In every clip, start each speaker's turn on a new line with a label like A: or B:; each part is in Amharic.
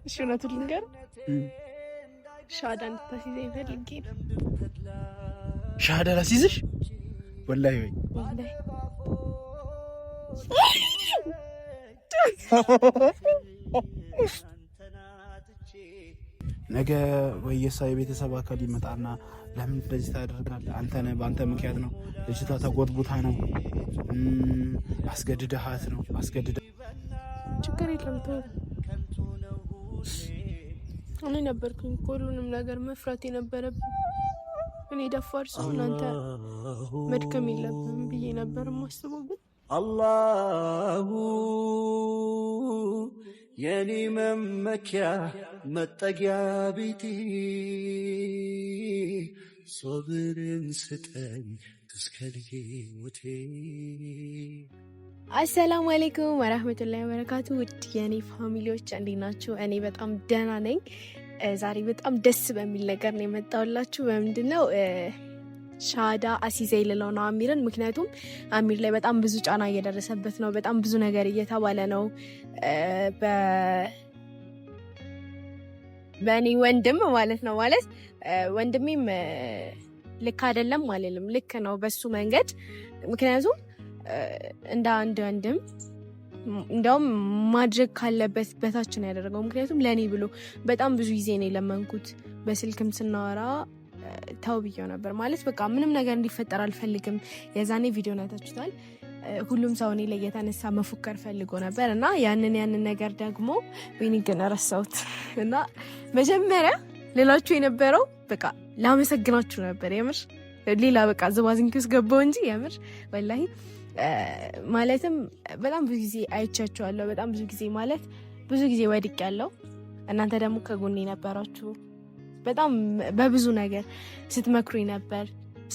A: እሺ እውነቱን ልንገር ሻዳ እንድታስይዘኝ ፈልጌ ነው።
B: ሻዳ ላስይዝሽ? ወላሂ ወይ ነገ ወየሳ የቤተሰብ አካል ይመጣና ለምን እንደዚህ ታደርጋለህ? አንተ ነህ፣ በአንተ ምክንያት ነው ልጅቷ ተጎትጉታ ነው፣ አስገድደሃት ነው፣
A: ችግር የለም ተው። እኔ ነበርኩኝ ሁሉንም ነገር መፍራት የነበረብኝ። እኔ ደፋር ሰው እናንተ መድከም የለብም ብዬ ነበር የማስበው። ግን
C: አላሁ የኔ መመኪያ መጠጊያ ቤቴ ሶብርን ስጠኝ እስከልጌ ሞቴ።
A: አሰላሙ አለይኩም ወራህመቱላሂ ወበረካቱ። ውድ የኔ ፋሚሊዎች እንዴት ናችሁ? እኔ በጣም ደህና ነኝ። ዛሬ በጣም ደስ በሚል ነገር ነው የመጣሁላችሁ። በምንድነው ሻዳ አሲዘይ ልለው ነው አሚርን። ምክንያቱም አሚር ላይ በጣም ብዙ ጫና እየደረሰበት ነው። በጣም ብዙ ነገር እየተባለ ነው በእኔ ወንድም ማለት ነው። ማለት ወንድሜም ልክ አይደለም አልልም፣ ልክ ነው በሱ መንገድ። ምክንያቱም እንደ አንድ ወንድም እንደውም ማድረግ ካለበት በታች ነው ያደረገው። ምክንያቱም ለእኔ ብሎ በጣም ብዙ ጊዜ ነው የለመንኩት። በስልክም ስናወራ ተው ብዬው ነበር። ማለት በቃ ምንም ነገር እንዲፈጠር አልፈልግም። የዛኔ ቪዲዮ አይታችሁታል። ሁሉም ሰው እኔ ላይ የተነሳ መፎከር ፈልጎ ነበር እና ያንን ነገር ደግሞ ወይኔ ግን ረሳሁት። እና መጀመሪያ ሌላችሁ የነበረው በቃ ላመሰግናችሁ ነበር የምር። ሌላ በቃ ዝባዝንኪ ውስጥ ገባው እንጂ የምር ወላሂ ማለትም በጣም ብዙ ጊዜ አይቻችኋለሁ። በጣም ብዙ ጊዜ ማለት ብዙ ጊዜ ወድቅ ያለው እናንተ ደግሞ ከጎኔ ነበራችሁ። በጣም በብዙ ነገር ስትመክሩኝ ነበር፣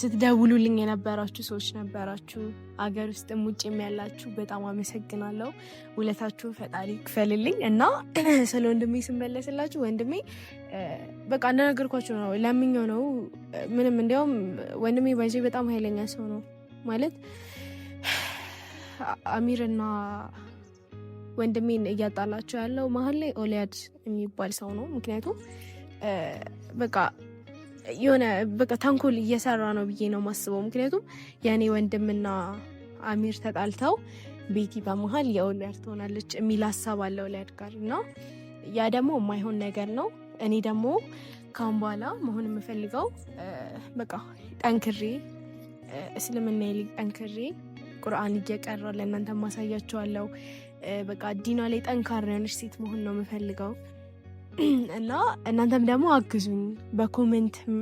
A: ስትደውሉልኝ የነበራችሁ ሰዎች ነበራችሁ፣ አገር ውስጥም ውጭም ያላችሁ። በጣም አመሰግናለሁ። ውለታችሁ ፈጣሪ ክፈልልኝ። እና ስለ ወንድሜ ስመለስላችሁ ወንድሜ በቃ እንደነገርኳችሁ ነው፣ ለምኜው ነው ምንም። እንዲያውም ወንድሜ ባይዘ በጣም ኃይለኛ ሰው ነው። ማለት አሚርና ወንድሜን እያጣላቸው ያለው መሀል ላይ ኦሊያድ የሚባል ሰው ነው። ምክንያቱም በቃ የሆነ በቃ ተንኮል እየሰራ ነው ብዬ ነው ማስበው። ምክንያቱም የእኔ ወንድምና አሚር ተጣልተው ቤቲ በመሀል የኦሊያድ ትሆናለች የሚል ሀሳብ አለ ኦሊያድ ጋር እና ያ ደግሞ የማይሆን ነገር ነው። እኔ ደግሞ ካሁን በኋላ መሆን የምፈልገው በቃ ጠንክሬ እስልምና ይልቅ ጠንክሬ ቁርአን እየቀራው ለእናንተ ማሳያቸዋለሁ። በቃ ዲና ላይ ጠንካራ የሆነች ሴት መሆን ነው የምፈልገው እና እናንተም ደግሞ አግዙኝ። በኮሜንትም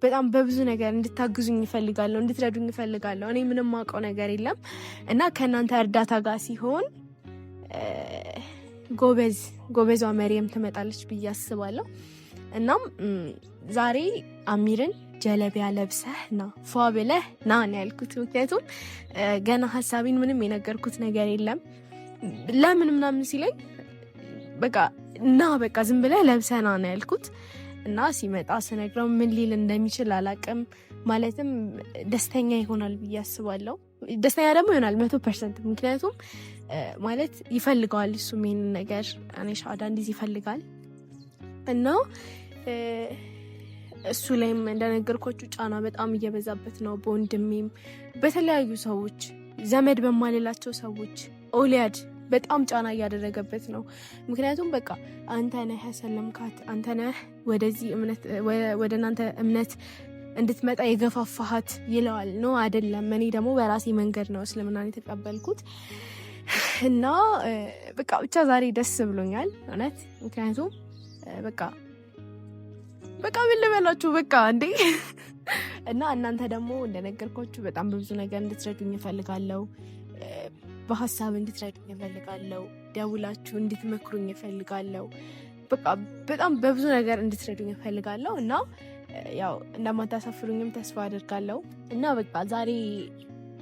A: በጣም በብዙ ነገር እንድታግዙኝ እፈልጋለሁ፣ እንድትረዱኝ እፈልጋለሁ። እኔ ምንም ማውቀው ነገር የለም እና ከእናንተ እርዳታ ጋር ሲሆን ጎበዟ መሪየም ትመጣለች ብዬ አስባለሁ። እናም ዛሬ አሚርን ጀለቢያ ለብሰህ ና ፏ ብለህ ና ነው ያልኩት። ምክንያቱም ገና ሀሳቢን ምንም የነገርኩት ነገር የለም። ለምን ምናምን ሲለኝ በቃ እና በቃ ዝም ብለህ ለብሰህ ና ነው ያልኩት። እና ሲመጣ ስነግረው ምን ሊል እንደሚችል አላቅም። ማለትም ደስተኛ ይሆናል ብዬ አስባለሁ። ደስተኛ ደግሞ ይሆናል 100%። ምክንያቱም ማለት ይፈልገዋል እሱም ይሄንን ነገር። እኔ ሻዳ እንዲህ ይፈልጋል እና እሱ ላይም እንደነገርኳችሁ ጫና በጣም እየበዛበት ነው። በወንድሜም በተለያዩ ሰዎች፣ ዘመድ በማልላቸው ሰዎች ኦሊያድ በጣም ጫና እያደረገበት ነው። ምክንያቱም በቃ አንተ ነህ ያሰለምካት፣ አንተ ነህ ወደዚህ እምነት ወደ እናንተ እምነት እንድትመጣ የገፋፋሃት ይለዋል። ነው አይደለም? እኔ ደግሞ በራሴ መንገድ ነው እስልምናን የተቀበልኩት እና በቃ ብቻ ዛሬ ደስ ብሎኛል እውነት። ምክንያቱም በቃ ምን ልበላችሁ በቃ እንዴ። እና እናንተ ደግሞ እንደነገርኳችሁ በጣም በብዙ ነገር እንድትረዱኝ እፈልጋለሁ። በሀሳብ እንድትረዱኝ እፈልጋለሁ። ደውላችሁ እንድትመክሩኝ እፈልጋለሁ። በቃ በጣም በብዙ ነገር እንድትረዱኝ እፈልጋለሁ እና ያው እንደማታሳፍሩኝም ተስፋ አድርጋለሁ። እና በቃ ዛሬ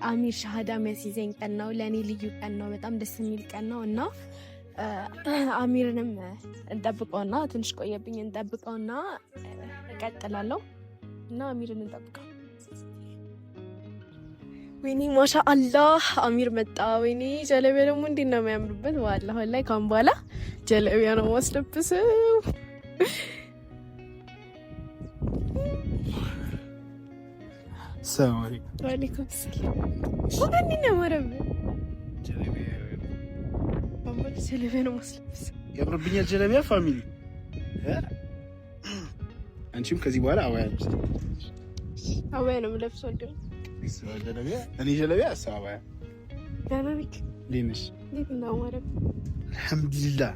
A: አሚር ሻሃዳ የሚያስይዘኝ ቀን ነው። ለእኔ ልዩ ቀን ነው። በጣም ደስ የሚል ቀን ነው እና አሚርንም እንጠብቀውና ትንሽ ቆየብኝ እንጠብቀውና እቀጥላለሁ እና አሚርን እንጠብቀው። ወይኔ ማሻአላህ አሚር መጣ። ወይኔ ጀለቢያ ደግሞ እንዴት ነው የሚያምርበት። ዋላ ላይ ካሁን በኋላ ጀለቢያ ነው ማስለብሰው።
B: ሰማሪ
A: ዋሌኩም ሰላም ወንድና ማረብ ጀለቢያ ነው ማስለብሰው።
B: ያምርብኛል ጀለቢያ ፋሚሊ። አንቺም ከዚህ በኋላ አባያ ነው የምለብሰው። እኔ ጀለቢያ እሷ አባያ። አልሐምዱሊላህ።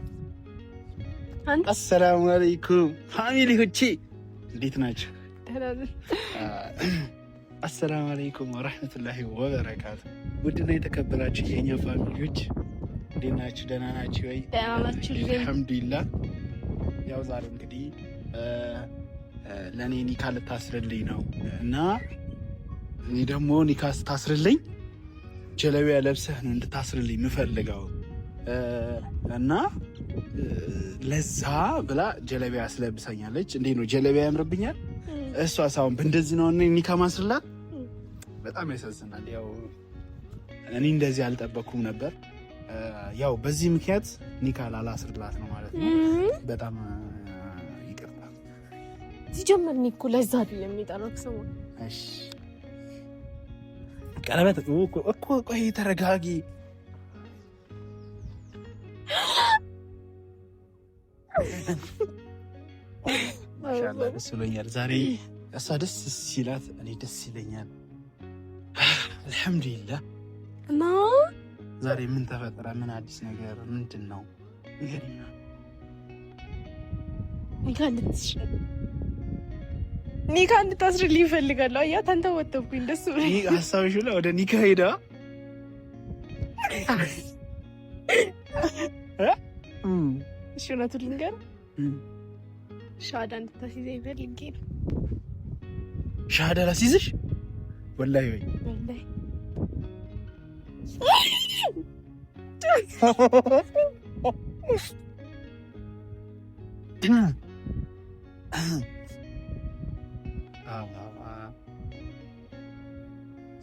B: አሰላሙ አለይኩም ፋሚሊዎቼ እንዴት ናቸው? አሰላሙ አለይኩም ወረህመቱላሂ ወበረካቱ። ውድና የተከበራችሁ የእኛ ፋሚሊዎች እንዴት ናችሁ? ደህና ናችሁ ወይ? አልሐምዱሊላህ። ያው ዛሬ እንግዲህ ለእኔ ኒካ ልታስርልኝ ነው እና እኔ ደግሞ ኒካ ስታስርልኝ ጀለቢያ ለብሰህ ነው እንድታስርልኝ የምፈልገው እና ለዛ ብላ ጀለቢያ አስለብሳኛለች። እንዴት ነው ጀለቢያ ያምርብኛል? እሷ ሳሁን በእንደዚህ ነው ኒካ ማስርላት። በጣም ያሳዝናል። ያው እኔ እንደዚህ አልጠበኩም ነበር። ያው በዚህ ምክንያት ኒካ ላላስርላት ነው ማለት ነው። በጣም ይቅርታ።
A: ሲጀምር እኔ እኮ ለዛ አይደለም የሚጠራው ሰው።
B: እሺ ቀለበት እኮ ቆይ ተረጋጊ። ማሻአላህ ደስ ብሎኛል ዛሬ። እሷ ደስ ሲላት እኔ ደስ ይለኛል። አልሐምዱሊላህ።
A: እና
B: ዛሬ ምን ተፈጠረ? ምን አዲስ ነገር ምንድን ነው?
A: ኒካ እንድታስርልኝ እፈልጋለሁ። አያ ተንተወተብኩኝ። ደስ ብሎኝ
B: ሀሳብሽ ሁላ ወደ ኒካ ሄዳ
A: እሺ፣ እውነቱን ልንገርህ ሻሃዳ እንድታስይዘኝ ፈልጌ ነው።
B: ሻሃዳ ላስይዝሽ? ወላሂ ወይ
A: ወላሂ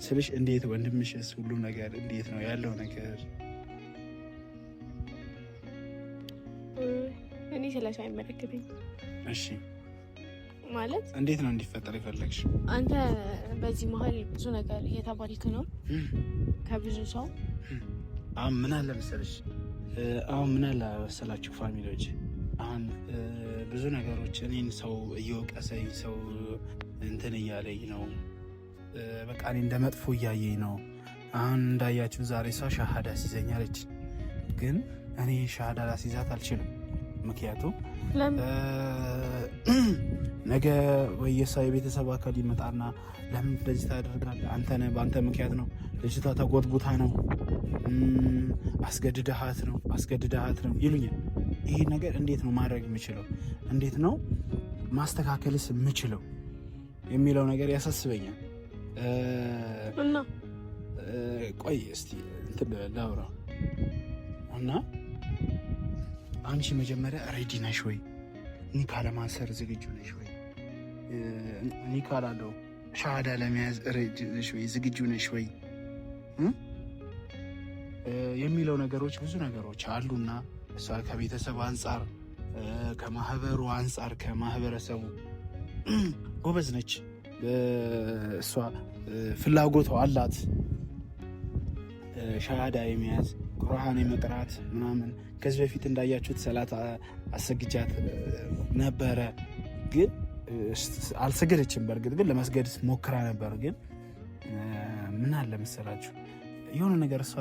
B: ስልሽ እንዴት ወንድምሽስ ሁሉ ነገር እንዴት ነው ያለው ነገር?
A: እኔ ስለሱ አይመለከተኝም።
B: እሺ
A: ማለት
B: እንዴት ነው እንዲፈጠር የፈለግሽ?
A: አንተ በዚህ መሀል ብዙ ነገር እየተባልክ ነው ከብዙ ሰው።
B: አሁን ምን አለ መሰላችሁ ፋሚሊዎች፣ አሁን ብዙ ነገሮች እኔን ሰው እየወቀሰኝ ሰው እንትን እያለኝ ነው። በቃ እኔ እንደ መጥፎ እያየኝ ነው። አሁን እንዳያችሁ ዛሬ እሷ ሻሃዳ ሲዘኛለች፣ ግን እኔ ሻሃዳ ላስይዛት አልችልም። ምክንያቱም ነገ ወይ የእሷ የቤተሰብ አካል ይመጣና ለምን እንደዚህ ታደርጋለህ? በአንተ ምክንያት ነው ልጅቷ ተጎትጉታ ነው አስገድደሃት ነው ይሉኛል። ይሄ ነገር እንዴት ነው ማድረግ የምችለው? እንዴት ነው ማስተካከልስ የምችለው የሚለው ነገር ያሳስበኛል።
A: እና
B: ቆይ እስቲ እንትን ላውራ እና አንቺ መጀመሪያ ሬዲ ነሽ ወይ? ኒካ ለማሰር ዝግጁ ነሽ ወይ? ኒካ ላለው ሻሃዳ ለመያዝ ሬዲ ነሽ ወይ? ዝግጁ ነሽ ወይ የሚለው ነገሮች ብዙ ነገሮች አሉና እሷ ከቤተሰብ አንጻር፣ ከማህበሩ አንጻር፣ ከማህበረሰቡ ጎበዝ ነች። እሷ ፍላጎቷ አላት ሻሃዳ የመያዝ ቁርአን የመቅራት ምናምን። ከዚህ በፊት እንዳያችሁት ሰላት አሰግጃት ነበረ፣ ግን አልሰገደችም። በእርግጥ ግን ለመስገድ ሞክራ ነበር። ግን ምን አለ መሰላችሁ የሆነ ነገር እሷ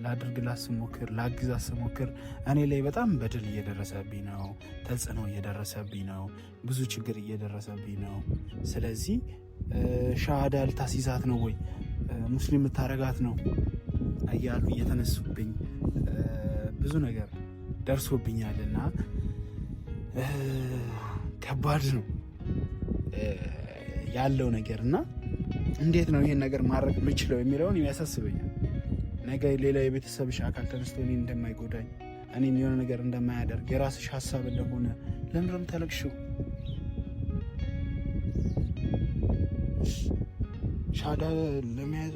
B: ላድርግላት ስሞክር፣ ላግዛት ስሞክር እኔ ላይ በጣም በደል እየደረሰብኝ ነው፣ ተጽዕኖ እየደረሰብኝ ነው፣ ብዙ ችግር እየደረሰብኝ ነው። ስለዚህ ሻሃዳ ልታስይዛት ነው ወይ ሙስሊም ልታረጋት ነው እያሉ እየተነሱብኝ ብዙ ነገር ደርሶብኛልና ከባድ ነው ያለው ነገር እና እንዴት ነው ይሄን ነገር ማድረግ የምችለው የሚለውን ያሳስበኛል። ነገ ሌላ የቤተሰብሽ አካል ተነስቶ እኔን እንደማይጎዳኝ፣ እኔን የሆነ ነገር እንደማያደርግ የራስሽ ሀሳብ እንደሆነ ለምንድነው ተለቅሽው? ሻሃዳ ለመያዝ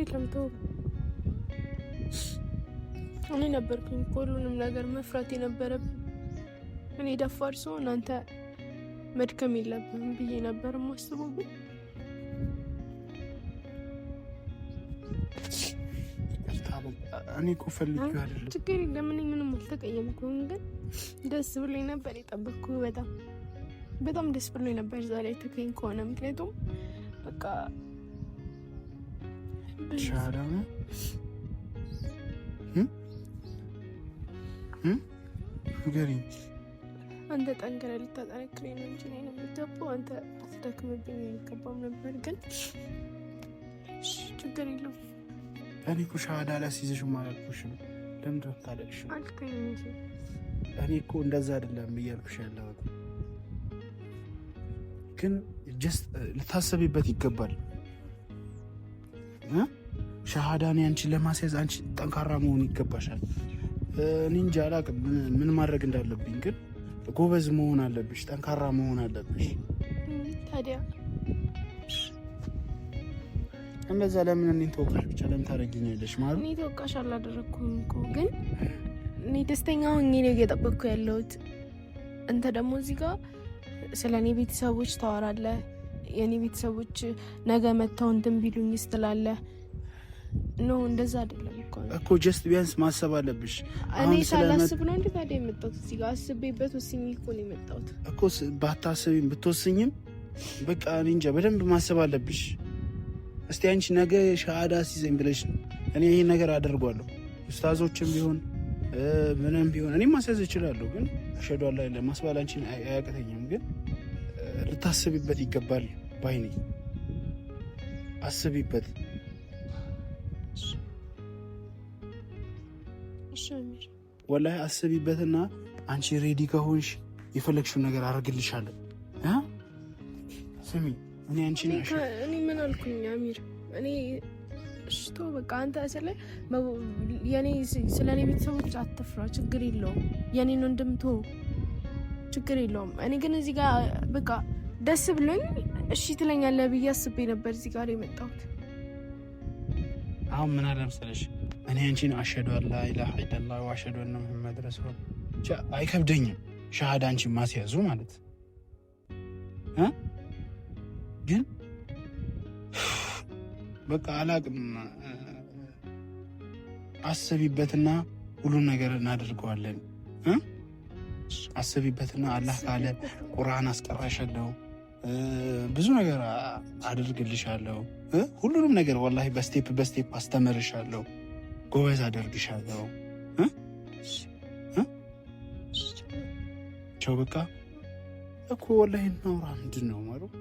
A: የለም ተው። እኔ ነበርኩኝ ሁሉንም ነገር መፍራት የነበረብኝ። እኔ ደፋር ሰው እናንተ መድከም የለብህም ብዬ ነበር የማስበው። ግን
B: እኔ እኮ ፈልጌው አይደለም።
A: ችግር የለም። እኔ ምንም አልተቀየምኩም። ግን ደስ ብሎኝ ነበር የጠበቅኩህ። በጣም ደስ ብሎኝ ነበር ዛሬ ተገኝ ከሆነ። ምክንያቱም በቃ
B: ሻዳ ነው ንገሪኝ።
A: አንተ ጠንክረህ ልታጠነክረኝ ነው እንጂ እኔን የምትገባው አንተ አትደክምብኝ አይገባም ነበር። ግን ችግር የለውም።
B: እኔ እኮ ሻዳ አላስይዝሽም አላልኩሽም? ለምንድን ነው የምታለቅሽው?
A: አልከኝ እንጂ
B: እኔ እኮ እንደዛ አይደለም እያልኩሽ ያለሁት። ግን ጀስት ልታሰቢበት ይገባል። ሻሃዳን አንቺን ለማስያዝ አንቺ ጠንካራ መሆን ይገባሻል። እኔ እንጃ አላቅም ምን ማድረግ እንዳለብኝ። ግን ጎበዝ መሆን አለብሽ፣ ጠንካራ መሆን አለብሽ።
A: ታዲያ
B: እንደዛ ለምን እኔን ተወቃሽ ብቻ ለምን ታደርጊኛለሽ? ማለት
A: እኔ ተወቃሽ አላደረኩም እኮ። ግን እኔ ደስተኛ ሆኜ ነው እየጠበቅኩ ያለሁት። አንተ ደግሞ እዚህ ጋር ስለ እኔ ቤተሰቦች ታወራለህ። የእኔ ቤተሰቦች ነገ መጥተው እንትን ቢሉኝ ስትላለህ ነው። እንደዛ አይደለም እኮ
B: ጀስት ቢያንስ ማሰብ አለብሽ።
A: እኔ ሳላስብ ነው እንዴ ታዲያ የመጣሁት? እዚህ ጋር አስቤበት ወስኜ እኮ ነው የመጣሁት
B: እኮ። ባታስቢም ብትወስኝም በቃ እኔ እንጃ በደንብ ማሰብ አለብሽ። እስቲ አንቺ ነገ ሻሃዳ ሲዘኝ ብለሽ እኔ ይሄን ነገር አደርጓለሁ። ኡስታዞችም ቢሆን ምንም ቢሆን እኔ ማስያዝ እችላለሁ። ግን አሸዱ አላ ኢላሀ ማስባል አንቺን አያቅተኝም። ግን ልታስቢበት ይገባል ባይ ነኝ። አስቢበት። ወላሂ አስቢበትና አንቺ ሬዲ ከሆንሽ የፈለግሽውን ነገር አደርግልሻለሁ። ስሚ እኔ አንቺን
A: እኔ ምን አልኩኝ አሚር? እኔ እሽቶ በቃ አንተ ስለ እኔ ቤተሰቦች አትፍራ፣ ችግር የለውም። የኔን ወንድምቶ ችግር የለውም። እኔ ግን እዚህ ጋር በቃ ደስ ብሎኝ እሺ ትለኛለህ ብዬ አስቤ ነበር እዚህ ጋር የመጣሁት።
B: አሁን ምን አለ መሰለሽ እኔ አንቺን አሸዱ አላ ኢላሀ ኢለላህ ወአሸዱ አነ ሙሐመድ ረሱሉላህ አይከብደኝም ሻሃዳ አንቺን ማስያዙ ማለት ግን በቃ አላቅም። አስቢበትና ሁሉን ነገር እናደርገዋለን። አስቢበትና አላህ ካለ ቁርአን አስቀራሻለሁ፣ ብዙ ነገር አደርግልሻለሁ። ሁሉንም ነገር ወላሂ በስቴፕ በስቴፕ አስተምርሻለሁ፣ ጎበዝ አደርግሻለሁ። ቸው በቃ እኮ ወላሂ እናውራ። ምንድን ነው ማለት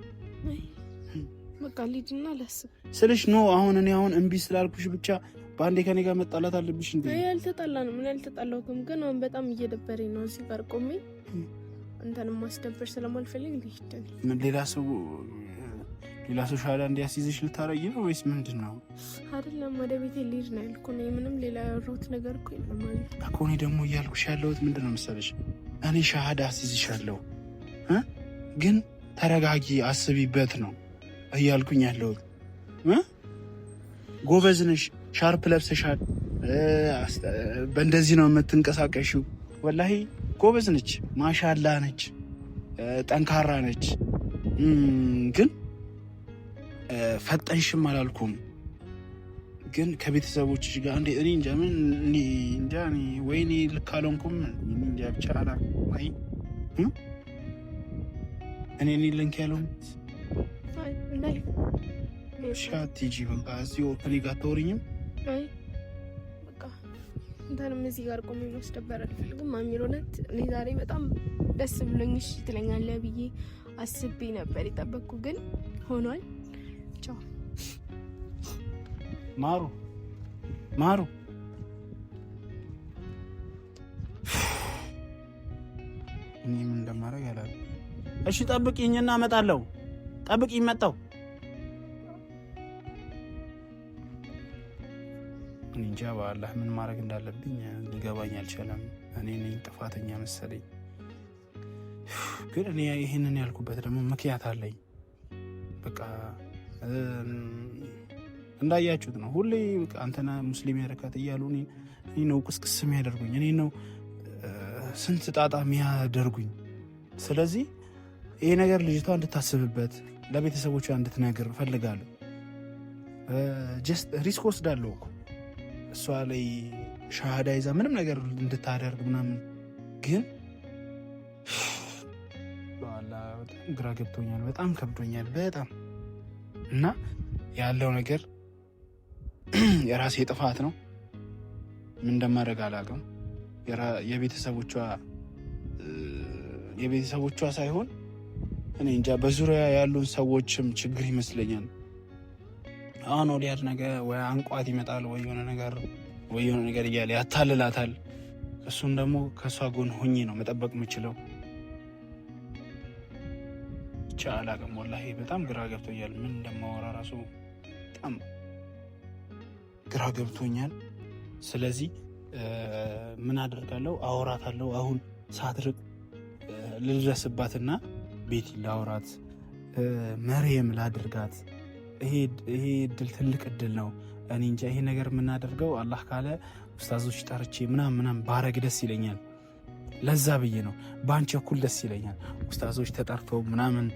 A: በቃ ልጅና ላስብ
B: ስልሽ ነው። አሁን እምቢ ስላልኩሽ ብቻ በአንዴ ከኔ ጋር መጣላት አለብሽ እንዴ?
A: ያልተጣላንም ምን ያልተጣላውኩም፣ ግን አሁን በጣም እየደበረኝ ነው እዚህ ጋር ቆሜ አንተንም ማስደበር ስለማልፈልግ ልሂድ።
B: ሌላ ሰው ሻሃዳ እንዲያስይዝሽ ልታረጊ ነው ወይስ ምንድን ነው?
A: አይደለም ወደ ቤቴ ልሂድ ነው ያልኩ ነው። ምንም ሌላ ያወራሁት ነገር እኮ የለም ማለት
B: እኮ። እኔ ደግሞ እያልኩሽ ያለሁት ምንድን ነው መሰለሽ፣ እኔ ሻሃዳ አስይዝሻለሁ ግን ተረጋጊ፣ አስቢበት ነው እያልኩኝ ያለሁት። ጎበዝ ነሽ፣ ሻርፕ ለብሰሻል፣ በእንደዚህ ነው የምትንቀሳቀሽው። ወላሂ ጎበዝ ነች፣ ማሻላ ነች፣ ጠንካራ ነች። ግን ፈጠንሽም አላልኩም። ግን ከቤተሰቦችሽ ጋር እንዴ እኔ እንጃ ምን እንጃ ወይኔ ልክ አልሆንኩም እንጃ ብቻ አይ እኔ ልንክ ያለው ሻቲጂ በቃ እዚሁ ከኔ ጋር አታወሪኝም?
A: አይ በቃ እንተንም እዚህ ጋር ቆሜ ማስደበር አልፈልግም። አሚር እውነት እኔ ዛሬ በጣም ደስ ብሎኝ እሺ ትለኛለህ ብዬ አስቤ ነበር የጠበቅኩ፣ ግን ሆኗል። ቻው
B: ማሩ እኔ ምን እንደማደርግ አላውቅም። እሺ ጠብቂኝና እመጣለሁ። ጠብቂኝ፣ መጣሁ። እንጃ በአላህ ምን ማድረግ እንዳለብኝ ሊገባኝ አልቻለም። እኔ ነኝ ጥፋተኛ መሰለኝ። ግን እኔ ይሄንን ያልኩበት ደግሞ ምክንያት አለኝ። በቃ እንዳያችሁት ነው። ሁሌ አንተና ሙስሊም ያረካት እያሉ እኔ ነው ቅስቅስ የሚያደርጉኝ፣ እኔ ነው ስንት ጣጣ የሚያደርጉኝ። ስለዚህ ይሄ ነገር ልጅቷ እንድታስብበት ለቤተሰቦቿ እንድትነግር እፈልጋለሁ። ጀስት ሪስክ ወስዳለሁ እኮ እሷ ላይ ሻሃዳ ይዛ ምንም ነገር እንድታደርግ ምናምን፣ ግን በጣም ግራ ገብቶኛል፣ በጣም ከብዶኛል በጣም እና ያለው ነገር የራሴ ጥፋት ነው። ምን እንደማደርግ አላውቅም። የቤተሰቦቿ ሳይሆን እኔ እንጃ በዙሪያ ያሉን ሰዎችም ችግር ይመስለኛል። አሁን ወዲያድ ነገር ወይ አንቋት ይመጣል ወይ የሆነ ነገር እያለ ያታልላታል። እሱን ደግሞ ከእሷ ጎን ሆኜ ነው መጠበቅ የምችለው። ብቻ አላውቅም ወላሂ በጣም ግራ ገብቶኛል። ምን እንደማወራ ራሱ በጣም ግራ ገብቶኛል። ስለዚህ ምን አደርጋለሁ? አወራታለሁ። አሁን ሳትርቅ ልድረስባትና ቤት ላውራት፣ መርየም ላድርጋት። ይሄ እድል ትልቅ እድል ነው። እኔ እንጃ ይሄ ነገር የምናደርገው አላህ ካለ ኡስታዞች ጠርቼ ምናምን ባረግ ደስ ይለኛል። ለዛ ብዬ ነው። በአንቺ እኩል ደስ ይለኛል። ኡስታዞች ተጠርተው ምናምን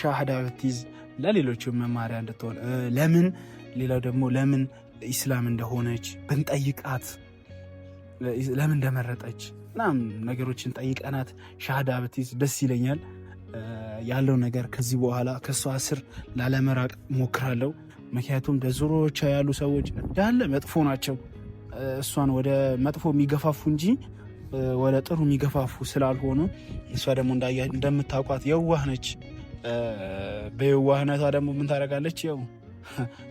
B: ሻሃዳ ብትይዝ ለሌሎቹ መማሪያ እንድትሆን፣ ሌላው ደግሞ ለምን ኢስላም እንደሆነች ብንጠይቃት፣ ለምን እንደመረጠች ምናምን ነገሮችን ጠይቀናት ሻሃዳ ብትይዝ ደስ ይለኛል። ያለው ነገር ከዚህ በኋላ ከእሷ ስር ላለመራቅ ሞክራለሁ። ምክንያቱም በዙሪያዎቿ ያሉ ሰዎች እንዳለ መጥፎ ናቸው። እሷን ወደ መጥፎ የሚገፋፉ እንጂ ወደ ጥሩ የሚገፋፉ ስላልሆኑ፣ እሷ ደግሞ እንደምታውቋት የዋህ ነች። በየዋህነቷ ደግሞ ምን ታደርጋለች? ያው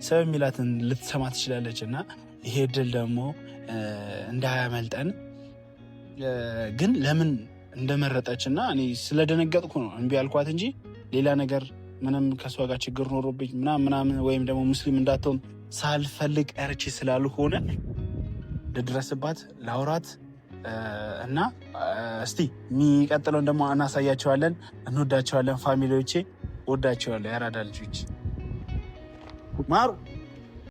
B: ሰው የሚላትን ልትሰማ ትችላለች። እና ይሄ ድል ደግሞ እንዳያመልጠን። ግን ለምን እንደመረጠች እና እኔ ስለደነገጥኩ ነው እምቢ ያልኳት እንጂ ሌላ ነገር ምንም ከእሷ ጋር ችግር ኖሮብኝ ምናምን ወይም ደግሞ ሙስሊም እንዳትሆን ሳልፈልግ ቀርቼ ስላልሆነ ልድረስባት፣ ላውራት እና እስቲ የሚቀጥለውን ደግሞ እናሳያቸዋለን። እንወዳቸዋለን። ፋሚሊዎቼ ወዳቸዋለሁ። ያራዳ ልጆች ማሩ